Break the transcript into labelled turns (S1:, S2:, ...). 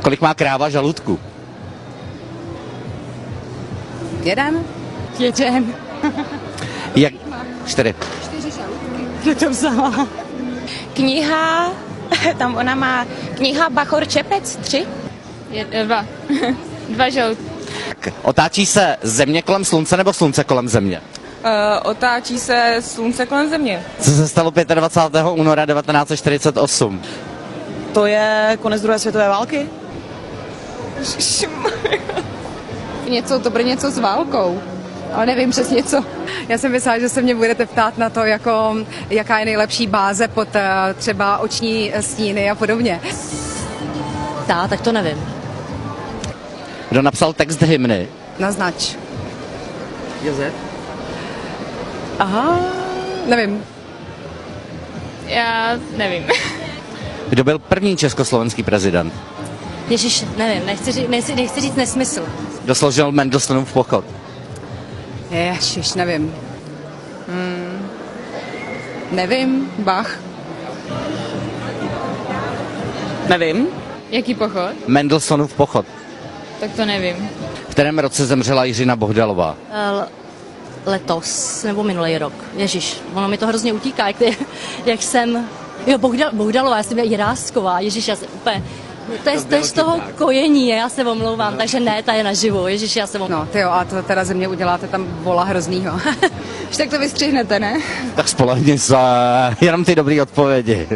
S1: Kolik má kráva žaludku?
S2: Jeden?
S3: Jeden.
S1: Jak? 4.
S3: Kde to vzala?
S4: Kniha, tam ona má kniha Bachor Čepec 3.
S3: 2. 2 žaludky.
S1: Otáčí se země kolem slunce nebo slunce kolem země?
S2: Otáčí se slunce kolem země.
S1: Co se stalo 25. února 1948?
S2: To je konec druhé světové války?
S3: To bude něco s válkou. Ale nevím přesně co. Já jsem myslela, že se mě budete ptát na to, jako, jaká je nejlepší báze pod třeba oční stíny a podobně.
S5: Tak to nevím.
S1: Kdo napsal text hymny?
S3: Naznač.
S1: Josef.
S3: Aha, nevím.
S4: Já nevím.
S1: Kdo byl první československý prezident?
S5: Ježíš, nevím, nechci říct nesmysl.
S1: Kdo složil Mendelssohnův pochod?
S3: Ježiš, nevím. Nevím, Bach.
S2: Nevím.
S4: Jaký pochod?
S1: Mendelssohnův pochod.
S4: Tak to nevím.
S1: V kterém roce zemřela Jiřina Bohdalová?
S5: Letos, nebo minulý rok. Ježíš, ono mi to hrozně utíká, jak jsem... Jo, Bohdalová, já jsem byla Jirásková, ježíš, já jsem úplně... To je z toho kojení, já se omlouvám, takže ne, ta je naživo, ježíš, já se omlouvám.
S3: No, tyjo, a to teda ze mě uděláte tam vola hroznýho. Už tak to vystřihnete, ne?
S1: Tak spolehni se, jenom ty dobrý odpovědi.